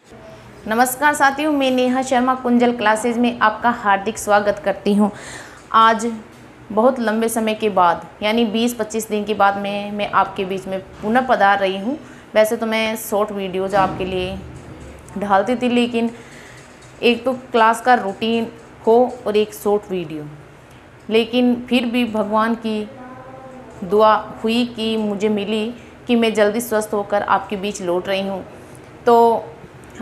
नमस्कार साथियों, मैं नेहा शर्मा कुंजल क्लासेज में आपका हार्दिक स्वागत करती हूं। आज बहुत लंबे समय के बाद यानी 20-25 दिन के बाद मैं आपके बीच में पुनः पधार रही हूं। वैसे तो मैं शॉर्ट वीडियोज़ आपके लिए डालती थी, लेकिन एक तो क्लास का रूटीन हो और एक शॉर्ट वीडियो, लेकिन फिर भी भगवान की दुआ हुई कि मुझे मिली कि मैं जल्दी स्वस्थ होकर आपके बीच लौट रही हूँ। तो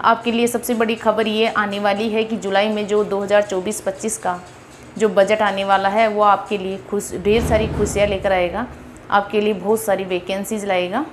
आपके लिए सबसे बड़ी खबर ये आने वाली है कि जुलाई में जो 2024-25 का जो बजट आने वाला है वो आपके लिए ढेर सारी खुशियाँ लेकर आएगा। आपके लिए बहुत सारी वैकेंसीज़ लाएगा,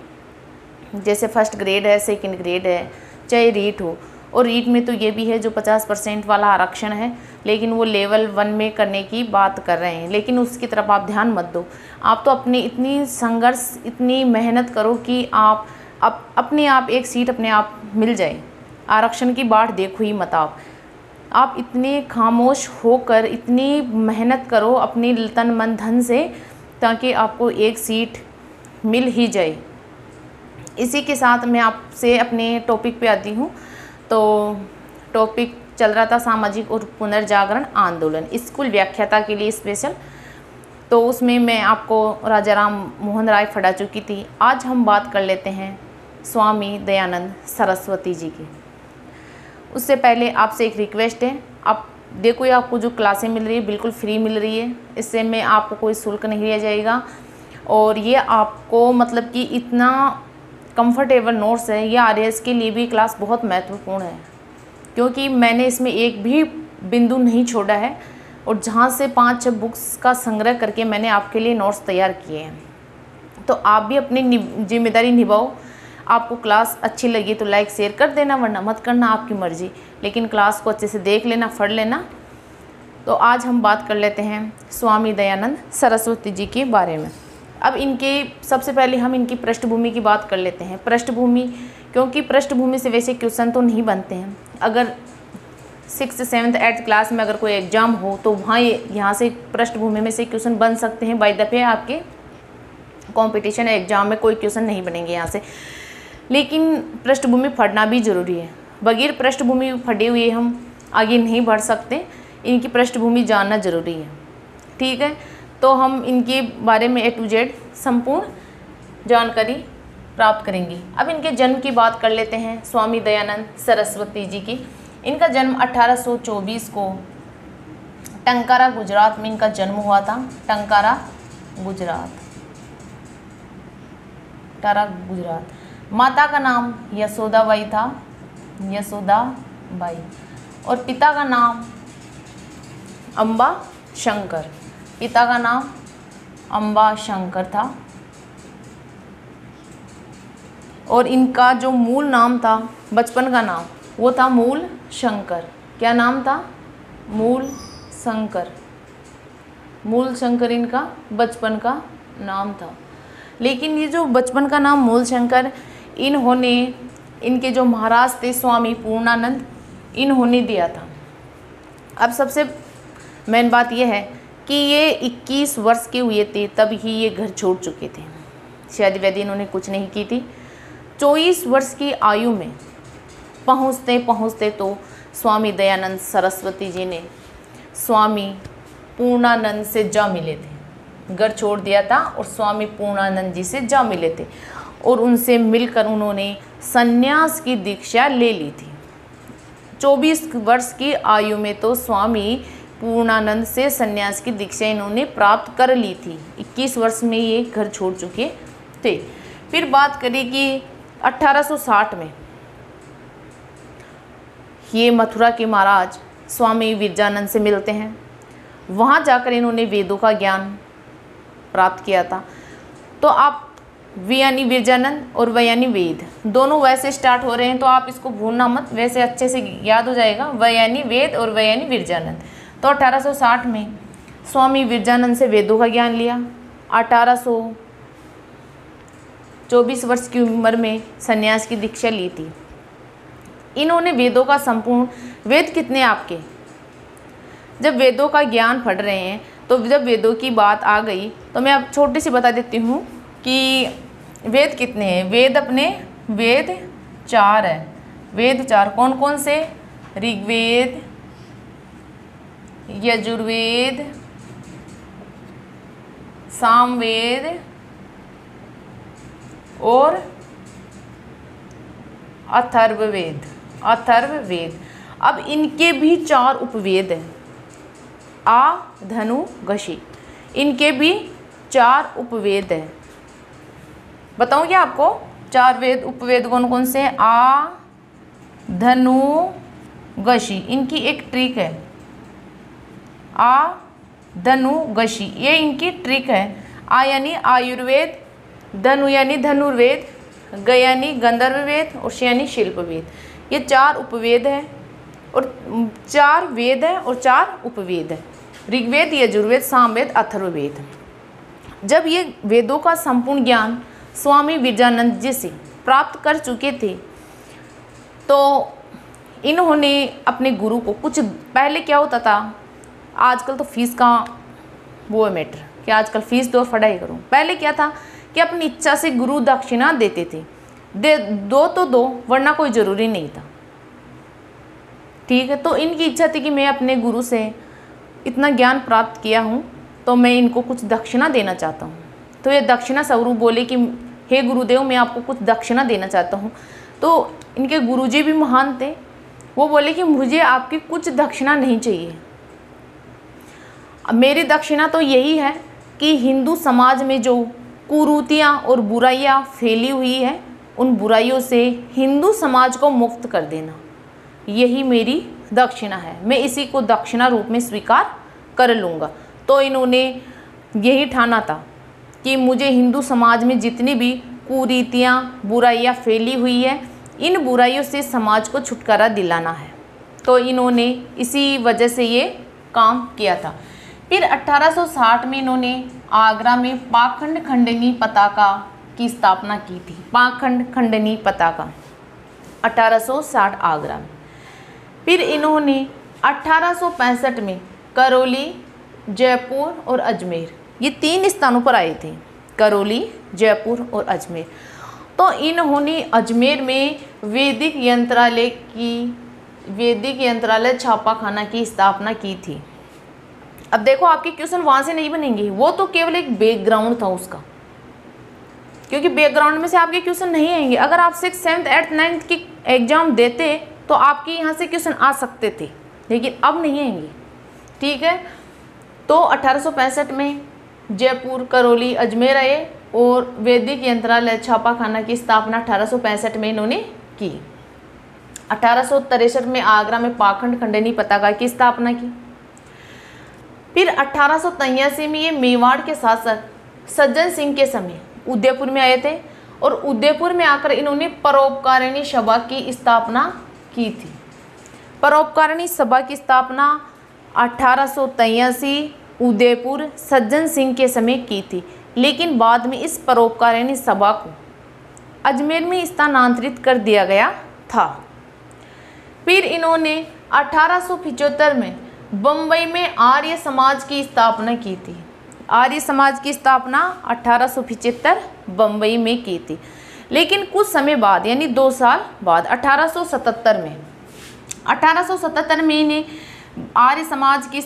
जैसे फर्स्ट ग्रेड है, सेकंड ग्रेड है, चाहे रीट हो। और रीट में तो ये भी है जो 50% वाला आरक्षण है, लेकिन वो लेवल 1 में करने की बात कर रहे हैं, लेकिन उसकी तरफ आप ध्यान मत दो। आप तो अपनी इतनी संघर्ष, इतनी मेहनत करो कि आप अपने आप एक सीट अपने आप मिल जाए। आरक्षण की बाट देखो ही मत आप इतने खामोश होकर इतनी मेहनत करो अपनी तन मन धन से, ताकि आपको एक सीट मिल ही जाए। इसी के साथ मैं आपसे अपने टॉपिक पे आती हूँ। तो टॉपिक चल रहा था सामाजिक और पुनर्जागरण आंदोलन, स्कूल व्याख्याता के लिए स्पेशल। तो उसमें मैं आपको राजा राम मोहन राय पढ़ा चुकी थी। आज हम बात कर लेते हैं स्वामी दयानंद सरस्वती जी की। उससे पहले आपसे एक रिक्वेस्ट है, आप देखो ये आपको जो क्लासें मिल रही है बिल्कुल फ्री मिल रही है। इससे में आपको कोई शुल्क नहीं लिया जाएगा, और ये आपको मतलब कि इतना कंफर्टेबल नोट्स है। ये आरएएस के लिए भी क्लास बहुत महत्वपूर्ण है, क्योंकि मैंने इसमें एक भी बिंदु नहीं छोड़ा है, और जहाँ से 5-6 बुक्स का संग्रह करके मैंने आपके लिए नोट्स तैयार किए हैं। तो आप भी अपनी जिम्मेदारी निभाओ। आपको क्लास अच्छी लगी तो लाइक शेयर कर देना, वरना मत करना, आपकी मर्ज़ी। लेकिन क्लास को अच्छे से देख लेना, पढ़ लेना। तो आज हम बात कर लेते हैं स्वामी दयानंद सरस्वती जी के बारे में। अब इनके सबसे पहले हम इनकी पृष्ठभूमि की बात कर लेते हैं। पृष्ठभूमि, क्योंकि पृष्ठभूमि से वैसे क्वेश्चन तो नहीं बनते हैं। अगर 6th, 7th, 8th क्लास में अगर कोई एग्ज़ाम हो तो वहाँ यहाँ से पृष्ठभूमि में से क्वेश्चन बन सकते हैं। बाय दफ़े आपके कंपटीशन एग्ज़ाम में कोई क्वेश्चन नहीं बनेंगे यहाँ से, लेकिन पृष्ठभूमि पढ़ना भी ज़रूरी है। बगैर पृष्ठभूमि पढ़े हुए हम आगे नहीं बढ़ सकते। इनकी पृष्ठभूमि जानना ज़रूरी है, ठीक है। तो हम इनके बारे में A to Z संपूर्ण जानकारी प्राप्त करेंगे। अब इनके जन्म की बात कर लेते हैं, स्वामी दयानंद सरस्वती जी की। इनका जन्म 1824 को टंकारा गुजरात में इनका जन्म हुआ था। टंकारा गुजरात। माता का नाम यशोदाबाई था, यशोदाबाई। और पिता का नाम अम्बा शंकर, पिता का नाम अम्बा शंकर था। और इनका जो मूल नाम था, बचपन का नाम, वो था मूल शंकर। क्या नाम था? मूल शंकर। मूल शंकर इनका बचपन का नाम था। लेकिन ये जो बचपन का नाम मूल शंकर, इन्होंने, इनके जो महाराज थे स्वामी पूर्णानंद, इन्होंने दिया था। अब सबसे मेन बात यह है कि ये 21 वर्ष के हुए थे तब ही ये घर छोड़ चुके थे। शादी वादी इन्होंने कुछ नहीं की थी। 24 वर्ष की आयु में पहुँचते पहुँचते तो स्वामी दयानंद सरस्वती जी ने स्वामी पूर्णानंद से जा मिले थे। घर छोड़ दिया था और स्वामी पूर्णानंद जी से जा मिले थे, और उनसे मिलकर उन्होंने संन्यास की दीक्षा ले ली थी। 24 वर्ष की आयु में तो स्वामी पूर्णानंद से संन्यास की दीक्षा इन्होंने प्राप्त कर ली थी। 21 वर्ष में ये घर छोड़ चुके थे। फिर बात करें कि 1860 में ये मथुरा के महाराज स्वामी विरजानंद से मिलते हैं। वहाँ जाकर इन्होंने वेदों का ज्ञान प्राप्त किया था। तो आप वी यानी विरजानंद और व यानी वेद, दोनों वैसे स्टार्ट हो रहे हैं, तो आप इसको भूलना मत, वैसे अच्छे से याद हो जाएगा। व यानी वेद और व यानी विरजानंद। तो 1860 में स्वामी विरजानंद से वेदों का ज्ञान लिया। 1824 वर्ष की उम्र में संन्यास की दीक्षा ली थी। इन्होंने वेदों का संपूर्ण, वेद कितने आपके, जब वेदों का ज्ञान पढ़ रहे हैं तो जब वेदों की बात आ गई तो मैं अब छोटी सी बता देती हूँ कि वेद कितने हैं। वेद अपने, वेद 4 है। वेद चार कौन कौन से? ऋग्वेद, यजुर्वेद, सामवेद और अथर्ववेद। अथर्ववेद। अब इनके भी 4 उपवेद हैं, आ, धनु, घशी। इनके भी 4 उपवेद हैं। बताऊँ क्या आपको? 4 वेद उपवेद कौन कौन से हैं? आ, धनु, घशी। इनकी एक ट्रिक है, आ, धनु, घशी, ये इनकी ट्रिक है। आ यानी आयुर्वेद, धनु यानी धनुर्वेद, ग यानी गंधर्ववेद और श यानी शिल्पवेद। ये 4 उपवेद हैं और 4 वेद हैं और 4 उपवेद हैं, ऋग्वेद, यजुर्वेद, सामवेद, अथर्ववेद। जब ये वेदों का संपूर्ण ज्ञान स्वामी विरजानंद जी से प्राप्त कर चुके थे तो इन्होंने अपने गुरु को कुछ, पहले क्या होता था, आजकल तो फीस का वो है मैटर कि आजकल फीस दो पढ़ाई करूँ। पहले क्या था कि अपनी इच्छा से गुरु दक्षिणा देते थे, दो तो दो वरना कोई ज़रूरी नहीं था। ठीक है, तो इनकी इच्छा थी कि मैं अपने गुरु से इतना ज्ञान प्राप्त किया हूँ तो मैं इनको कुछ दक्षिणा देना चाहता हूँ। तो ये दक्षिणा स्वरूप बोले कि हे गुरुदेव मैं आपको कुछ दक्षिणा देना चाहता हूँ। तो इनके गुरुजी भी महान थे, वो बोले कि मुझे आपकी कुछ दक्षिणा नहीं चाहिए, मेरी दक्षिणा तो यही है कि हिंदू समाज में जो कुरीतियाँ और बुराइयाँ फैली हुई है उन बुराइयों से हिंदू समाज को मुक्त कर देना, यही मेरी दक्षिणा है, मैं इसी को दक्षिणा रूप में स्वीकार कर लूँगा। तो इन्होंने यही ठाना था कि मुझे हिंदू समाज में जितनी भी कुरीतियाँ बुराइयाँ फैली हुई है इन बुराइयों से समाज को छुटकारा दिलाना है। तो इन्होंने इसी वजह से ये काम किया था। फिर 1860 में इन्होंने आगरा में पाखंड खंडनी पताका की स्थापना की थी। पाखंड खंडनी पताका 1860 आगरा में। फिर इन्होंने 1865 में करौली, जयपुर और अजमेर, ये 3 स्थानों पर आए थे, करौली, जयपुर और अजमेर। तो इन्होंने अजमेर में वैदिक यंत्रालय छापाखाना की स्थापना की थी। अब देखो आपके क्वेश्चन वहाँ से नहीं बनेंगे, वो तो केवल एक बैकग्राउंड था उसका, क्योंकि बैकग्राउंड में से आपके क्वेश्चन नहीं आएंगे। अगर आप 6th, 7th, 8th, 9th की एग्जाम देते तो आपके यहाँ से क्वेश्चन आ सकते थे, लेकिन अब नहीं आएंगे। ठीक है, तो 1865 में जयपुर, करौली, अजमेर आए और वैदिक यंत्रालय छापाखाना की स्थापना 1865 में इन्होंने की। 1863 में आगरा में पाखंड खंडनी पताका की स्थापना की। फिर 1883 में ये मेवाड़ के शासक सज्जन सिंह के समय उदयपुर में आए थे और उदयपुर में आकर इन्होंने परोपकारिणी सभा की स्थापना की थी। परोपकारिणी सभा की स्थापना 1883 उदयपुर सज्जन सिंह के समय की थी, लेकिन बाद में इस परोपकारिणी सभा को अजमेर में स्थानांतरित कर दिया गया था। फिर इन्होंने 1875 में बम्बई में आर्य समाज की स्थापना की थी। आर्य समाज की स्थापना 1875 बम्बई में की थी, लेकिन कुछ समय बाद यानी 2 साल बाद 1877 में इन्हें आर्य समाज की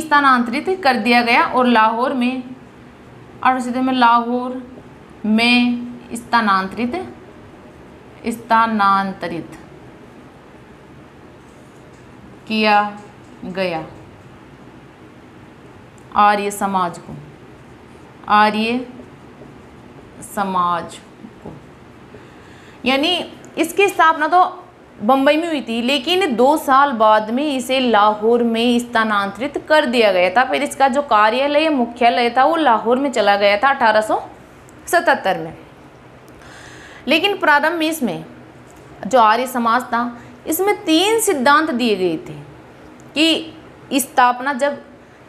स्थानांतरित कर दिया गया और लाहौर में स्थानांतरित किया गया आर्य समाज को। यानी इसकी स्थापना तो बम्बई में हुई थी, लेकिन 2 साल बाद में इसे लाहौर में स्थानांतरित कर दिया गया था। फिर इसका जो कार्यालय मुख्यालय था वो लाहौर में चला गया था 1877 में। लेकिन प्रारंभ में इसमें जो आर्य समाज था इसमें 3 सिद्धांत दिए गए थे कि स्थापना जब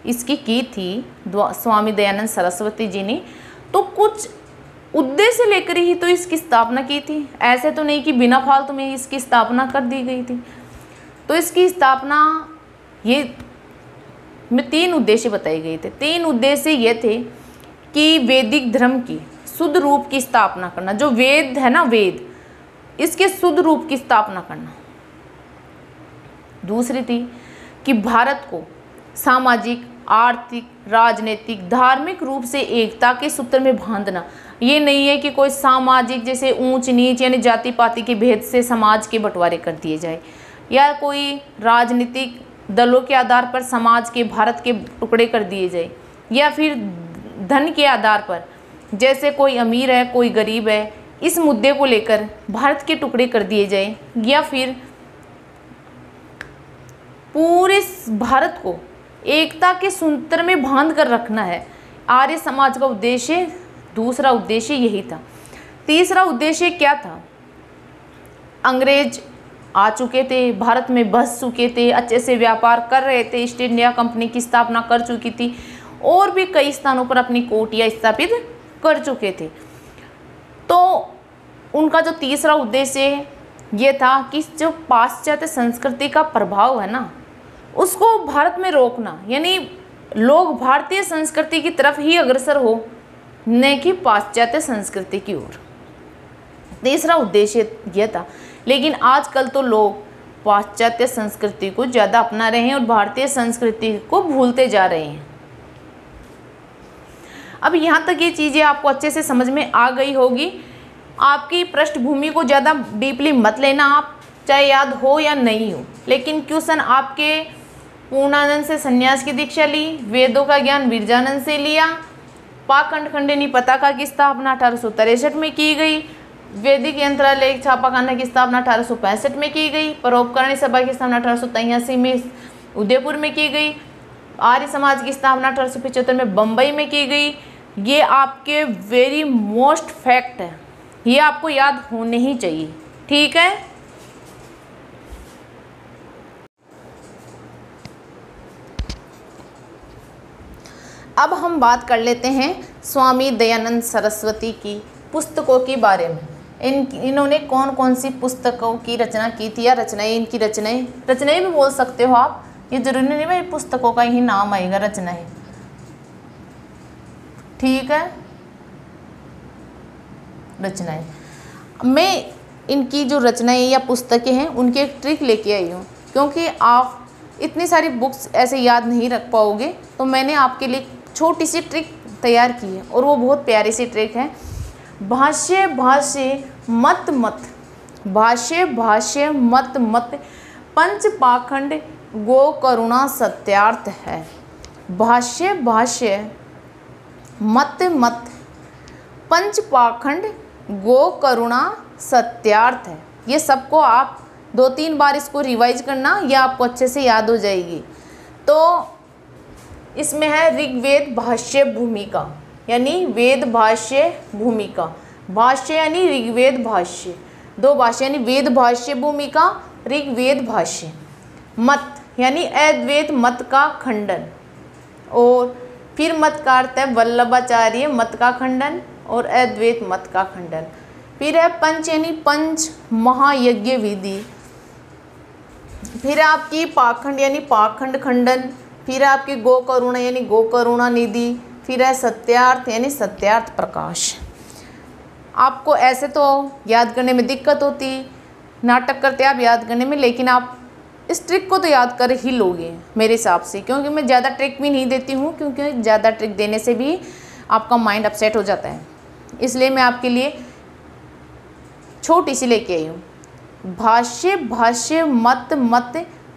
इसकी की थी स्वामी दयानंद सरस्वती जी ने, तो कुछ उद्देश्य लेकर ही तो इसकी स्थापना की थी, ऐसे तो नहीं कि बिना फालतू में इसकी स्थापना कर दी गई थी। तो इसकी स्थापना ये में 3 उद्देश्य बताए गए थे। 3 उद्देश्य ये थे कि वैदिक धर्म की शुद्ध रूप की स्थापना करना, जो वेद है ना, वेद इसके शुद्ध रूप की स्थापना करना। दूसरी थी कि भारत को सामाजिक, आर्थिक, राजनीतिक, धार्मिक रूप से एकता के सूत्र में बांधना। ये नहीं है कि कोई सामाजिक जैसे ऊंच नीच यानी जाति पाति के भेद से समाज के बंटवारे कर दिए जाए, या कोई राजनीतिक दलों के आधार पर समाज के, भारत के टुकड़े कर दिए जाए, या फिर धन के आधार पर जैसे कोई अमीर है कोई गरीब है, इस मुद्दे को लेकर भारत के टुकड़े कर दिए जाए, या फिर पूरे भारत को एकता के सूत्र में बांध कर रखना है। आर्य समाज का उद्देश्य, दूसरा उद्देश्य यही था। तीसरा उद्देश्य क्या था? अंग्रेज आ चुके थे, भारत में बस चुके थे, अच्छे से व्यापार कर रहे थे, ईस्ट इंडिया कंपनी की स्थापना कर चुकी थी और भी कई स्थानों पर अपनी कोटियाँ स्थापित कर चुके थे। तो उनका जो तीसरा उद्देश्य ये था कि जो पाश्चात्य संस्कृति का प्रभाव है ना, उसको भारत में रोकना, यानी लोग भारतीय संस्कृति की तरफ ही अग्रसर हो, न कि पाश्चात्य संस्कृति की ओर। तीसरा उद्देश्य यह था। लेकिन आजकल तो लोग पाश्चात्य संस्कृति को ज़्यादा अपना रहे हैं और भारतीय संस्कृति को भूलते जा रहे हैं। अब यहाँ तक ये चीज़ें आपको अच्छे से समझ में आ गई होगी। आपकी पृष्ठभूमि को ज़्यादा डीपली मत लेना, आप चाहे याद हो या नहीं हो, लेकिन क्वेश्चन आपके पूर्णानंद से संन्यास की दीक्षा ली, वेदों का ज्ञान विरजानंद से लिया, पाखंड खंडनी पताका की स्थापना 1863 में की गई, वैदिक यंत्रालय छापाखाना की स्थापना 1865 में की गई, परोपकारिणी सभा की स्थापना 1883 में उदयपुर में की गई, आर्य समाज की स्थापना 1875 में बम्बई में की गई। ये आपके वेरी मोस्ट फैक्ट है, ये आपको याद होने ही चाहिए, ठीक है। अब हम बात कर लेते हैं स्वामी दयानंद सरस्वती की पुस्तकों के बारे में। इन्होंने कौन कौन सी पुस्तकों की रचना की थी, या रचनाएं, इनकी रचनाएं भी बोल सकते हो आप, ये जरूरी नहीं भाई पुस्तकों का ही नाम आएगा, रचनाएं, ठीक है। रचनाएं, मैं इनकी जो रचनाएं या पुस्तकें हैं उनकी एक ट्रिक लेके आई हूँ, क्योंकि आप इतनी सारी बुक्स ऐसे याद नहीं रख पाओगे, तो मैंने आपके लिए छोटी सी ट्रिक तैयार की है और वो बहुत प्यारी सी ट्रिक है। भाष्य भाष्य मत मत, भाष्य भाष्य मत मत, पंच पाखंड गो करुणा सत्यार्थ है। भाष्य भाष्य मत मत, पंच पाखंड गो करुणा सत्यार्थ है। ये सबको आप 2-3 बार इसको रिवाइज करना, ये आपको अच्छे से याद हो जाएगी। तो इसमें है ऋग्वेद भाष्य भूमिका, यानी वेद भाष्य भूमिका, भाष्य यानी ऋग्वेद भाष्य, 2 भाष्य यानी वेद भाष्य भूमिका, ऋग्वेद भाष्य। मत यानी अद्वैत मत का खंडन, और फिर मत का अर्थ है वल्लभाचार्य मत का खंडन और अद्वैत मत का खंडन। फिर है पंच यानी पंच महायज्ञ विधि, फिर आपकी पाखंड यानी पाखंड खंडन, फिर आपकी गो करुणा यानी गो करुणा निधि, फिर है सत्यार्थ यानी सत्यार्थ प्रकाश। आपको ऐसे तो याद करने में दिक्कत होती, नाटक करते आप याद करने में, लेकिन आप इस ट्रिक को तो याद कर ही लोगे मेरे हिसाब से, क्योंकि मैं ज़्यादा ट्रिक भी नहीं देती हूँ, क्योंकि ज़्यादा ट्रिक देने से भी आपका माइंड अपसेट हो जाता है। इसलिए मैं आपके लिए छोटी सी लेके आई हूँ। भाष्य भाष्य मत मत,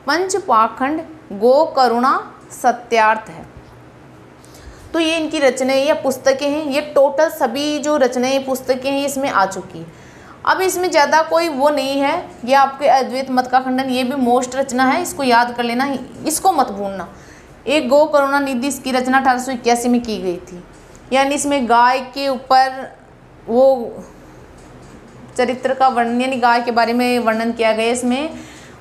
पंच पाखंड गो करुणा सत्यार्थ है। तो ये इनकी रचनाएं या पुस्तकें हैं, ये टोटल सभी जो रचनाएं पुस्तकें हैं इसमें आ चुकी है। अब इसमें ज़्यादा कोई वो नहीं है, ये आपके अद्वैत मत का खंडन, ये भी मोस्ट रचना है, इसको याद कर लेना, इसको मत भूलना। एक गो करुणा निधि, इसकी रचना 1881 में की गई थी, यानी इसमें गाय के ऊपर वो चरित्र का वर्णन, यानी गाय के बारे में वर्णन किया गया इसमें,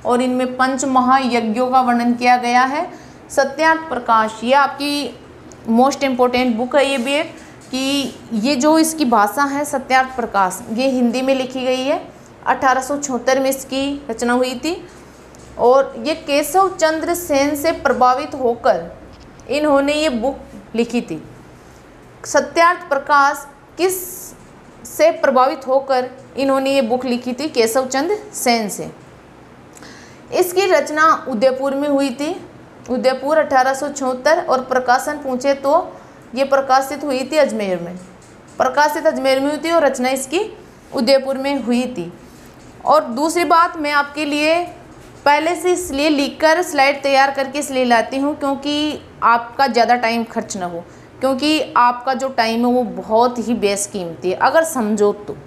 और इनमें पंच महायज्ञों का वर्णन किया गया है। सत्यार्थ प्रकाश, ये आपकी मोस्ट इम्पोर्टेंट बुक है ये भी एक, कि ये जो इसकी भाषा है सत्यार्थ प्रकाश, ये हिंदी में लिखी गई है, 1876 में इसकी रचना हुई थी, और ये केशव चंद्र सेन से प्रभावित होकर इन्होंने ये बुक लिखी थी। सत्यार्थ प्रकाश किस से प्रभावित होकर इन्होंने ये बुक लिखी थी, केशव चंद्र सेन से। इसकी रचना उदयपुर में हुई थी, उदयपुर 1876, और प्रकाशन पूछे तो ये प्रकाशित हुई थी अजमेर में, प्रकाशित अजमेर में हुई थी और रचना इसकी उदयपुर में हुई थी। और दूसरी बात, मैं आपके लिए पहले से इसलिए लिखकर स्लाइड तैयार करके इसलिए लाती हूँ क्योंकि आपका ज़्यादा टाइम खर्च ना हो, क्योंकि आपका जो टाइम है वो बहुत ही बेशकीमती है। अगर समझो तो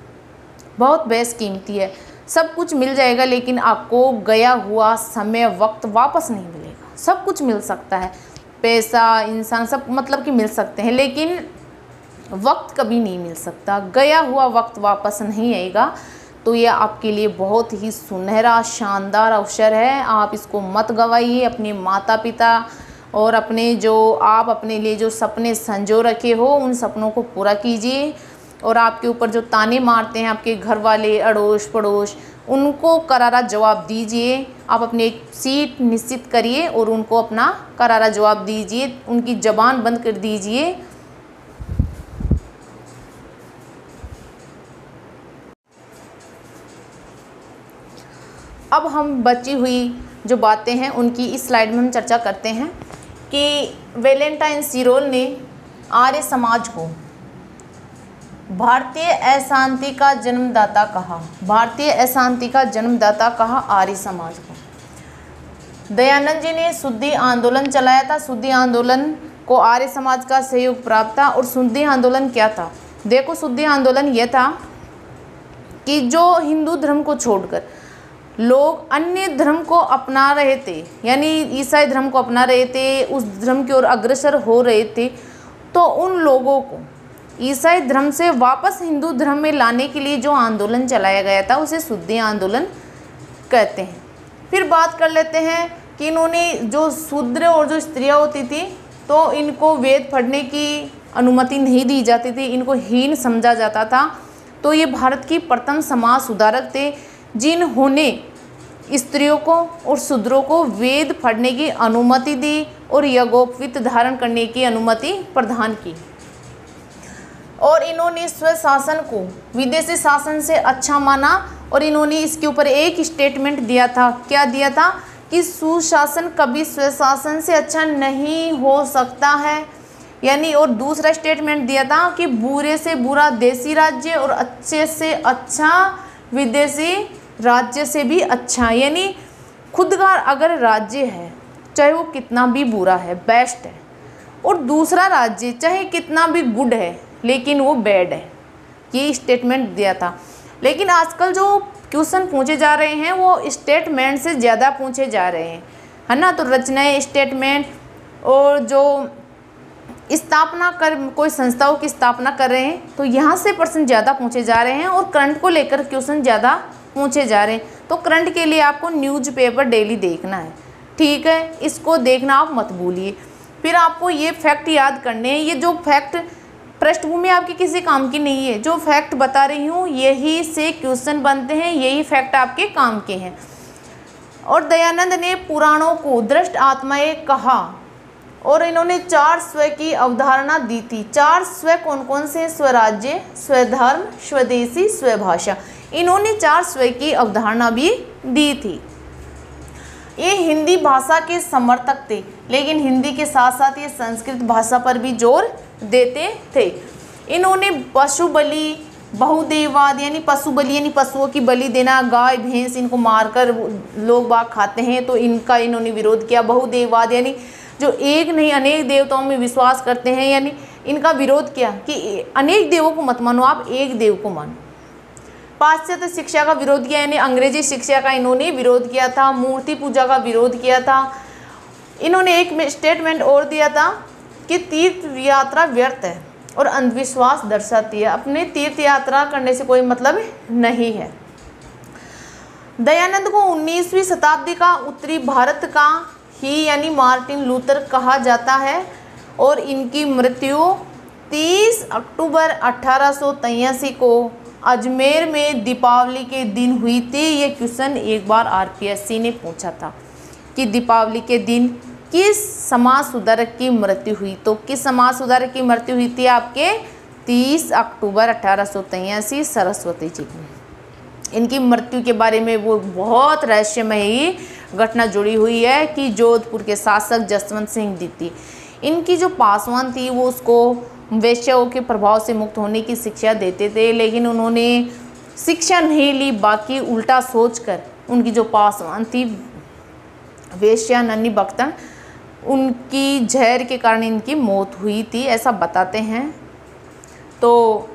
बहुत बेशकीमती है, सब कुछ मिल जाएगा लेकिन आपको गया हुआ समय वक्त वापस नहीं मिलेगा। सब कुछ मिल सकता है, पैसा, इंसान, सब मतलब कि मिल सकते हैं, लेकिन वक्त कभी नहीं मिल सकता। गया हुआ वक्त वापस नहीं आएगा। तो ये आपके लिए बहुत ही सुनहरा शानदार अवसर है, आप इसको मत गवाइए। अपने माता पिता और अपने जो आप अपने लिए जो सपने संजो रखे हो उन सपनों को पूरा कीजिए। और आपके ऊपर जो ताने मारते हैं आपके घर वाले, अड़ोस पड़ोस, उनको करारा जवाब दीजिए। आप अपनी एक सीट निश्चित करिए और उनको अपना करारा जवाब दीजिए, उनकी ज़बान बंद कर दीजिए। अब हम बची हुई जो बातें हैं उनकी इस स्लाइड में हम चर्चा करते हैं कि वैलेंटाइन सीरोल ने आर्य समाज को भारतीय अशांति का जन्मदाता कहा, भारतीय अशांति का जन्मदाता कहा आर्य समाज को। दयानंद जी ने शुद्धि आंदोलन चलाया था, शुद्धि आंदोलन को आर्य समाज का सहयोग प्राप्त था। और शुद्धि आंदोलन क्या था? देखो, शुद्धि आंदोलन यह था कि जो हिंदू धर्म को छोड़कर लोग अन्य धर्म को अपना रहे थे, यानी ईसाई धर्म को अपना रहे थे, उस धर्म की ओर अग्रसर हो रहे थे, तो उन लोगों को ईसाई धर्म से वापस हिंदू धर्म में लाने के लिए जो आंदोलन चलाया गया था उसे शुद्धि आंदोलन कहते हैं। फिर बात कर लेते हैं कि इन्होंने जो शूद्र और जो स्त्रियां होती थी तो इनको वेद पढ़ने की अनुमति नहीं दी जाती थी, इनको हीन समझा जाता था। तो ये भारत की प्रथम समाज सुधारक थे जिन्होंने स्त्रियों को और शूद्रों को वेद पढ़ने की अनुमति दी और यज्ञोपवीत धारण करने की अनुमति प्रदान की। और इन्होंने स्वशासन को विदेशी शासन से अच्छा माना और इन्होंने इसके ऊपर एक स्टेटमेंट दिया था। क्या दिया था? कि सुशासन कभी स्वशासन से अच्छा नहीं हो सकता है, यानी। और दूसरा स्टेटमेंट दिया था कि बुरे से बुरा देसी राज्य और अच्छे से अच्छा विदेशी राज्य से भी अच्छा, यानी खुद का अगर राज्य है चाहे वो कितना भी बुरा है, बेस्ट है, और दूसरा राज्य चाहे कितना भी गुड है लेकिन वो बैड है, ये स्टेटमेंट दिया था। लेकिन आजकल जो क्वेश्चन पूछे जा रहे हैं वो स्टेटमेंट से ज़्यादा पूछे जा रहे हैं, है ना। तो रचनाएं, स्टेटमेंट, और जो स्थापना कर कोई संस्थाओं की स्थापना कर रहे हैं तो यहाँ से प्रश्न ज़्यादा पूछे जा रहे हैं और करंट को लेकर क्वेश्चन ज़्यादा पूछे जा रहे हैं। तो करंट के लिए आपको न्यूज़पेपर डेली देखना है, ठीक है, इसको देखना आप मत भूलिए। फिर आपको ये फैक्ट याद करने हैं। ये जो फैक्ट पृष्ठभूमि आपकी किसी काम की नहीं है, जो फैक्ट बता रही हूँ यही से क्वेश्चन बनते हैं, यही फैक्ट आपके काम के हैं। और दयानंद ने पुराणों को दृष्ट आत्माएं कहा और इन्होंने 4 स्व की अवधारणा दी थी। 4 स्व कौन कौन से? स्वराज्य, स्वधर्म, स्वदेशी, स्वभाषा। इन्होंने 4 स्व की अवधारणा भी दी थी। ये हिंदी भाषा के समर्थक थे, लेकिन हिंदी के साथ साथ ये संस्कृत भाषा पर भी जोर देते थे। इन्होंने पशु बलि, बहुदेववाद, यानी पशु बलि यानी पशुओं की बलि देना, गाय भैंस इनको मारकर लोग बाग खाते हैं तो इनका इन्होंने विरोध किया। बहुदेववाद यानी जो एक नहीं अनेक देवताओं में विश्वास करते हैं, यानी इनका विरोध किया कि अनेक देवों को मत मानो, आप एक देव को मानो। पाश्चात्य शिक्षा का विरोध किया, यानी अंग्रेजी शिक्षा का इन्होंने विरोध किया था। मूर्ति पूजा का विरोध किया था। इन्होंने एक स्टेटमेंट और दिया था कि तीर्थ यात्रा व्यर्थ है और अंधविश्वास दर्शाती है, अपने तीर्थ यात्रा करने से कोई मतलब नहीं है। दयानंद को 19वीं शताब्दी का उत्तरी भारत का ही यानी मार्टिन लूथर कहा जाता है और इनकी मृत्यु 30 अक्टूबर 1883 को अजमेर में दीपावली के दिन हुई थी। ये क्वेश्चन एक बार आरपीएससी ने पूछा था कि दीपावली के दिन किस समाज सुधारक की मृत्यु हुई, तो किस समाज सुधारक की मृत्यु हुई थी? आपके 30 अक्टूबर 1883 सरस्वती जी की। इनकी मृत्यु के बारे में वो बहुत रहस्यमयी घटना जुड़ी हुई है कि जोधपुर के शासक जसवंत सिंह जी थी। इनकी जो पासवान थी वो उसको वेश्याओं के प्रभाव से मुक्त होने की शिक्षा देते थे, लेकिन उन्होंने शिक्षा नहीं ली, बाकी उल्टा सोचकर उनकी जो पासवान थी वेश्या नन्ही बख्तर, उनकी जहर के कारण इनकी मौत हुई थी, ऐसा बताते हैं। तो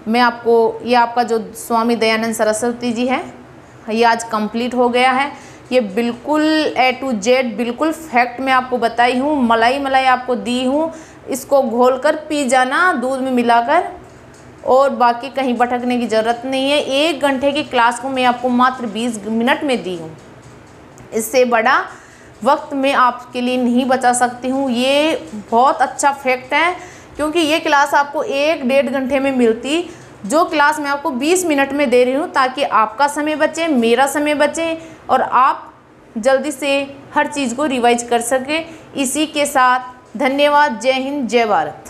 मैं आपको ये आपका जो स्वामी दयानंद सरस्वती जी है ये आज कंप्लीट हो गया है। ये बिल्कुल A to Z बिल्कुल फैक्ट मैं आपको बताई हूँ, मलाई आपको दी हूँ। इसको घोलकर पी जाना दूध में मिलाकर, और बाकी कहीं भटकने की ज़रूरत नहीं है। 1 घंटे की क्लास को मैं आपको मात्र 20 मिनट में दी हूँ, इससे बड़ा वक्त मैं आपके लिए नहीं बचा सकती हूँ। ये बहुत अच्छा फैक्ट है, क्योंकि ये क्लास आपको 1-1.5 घंटे में मिलती, जो क्लास मैं आपको 20 मिनट में दे रही हूँ, ताकि आपका समय बचे, मेरा समय बचे और आप जल्दी से हर चीज़ को रिवाइज कर सके। इसी के साथ धन्यवाद। जय हिंद, जय भारत।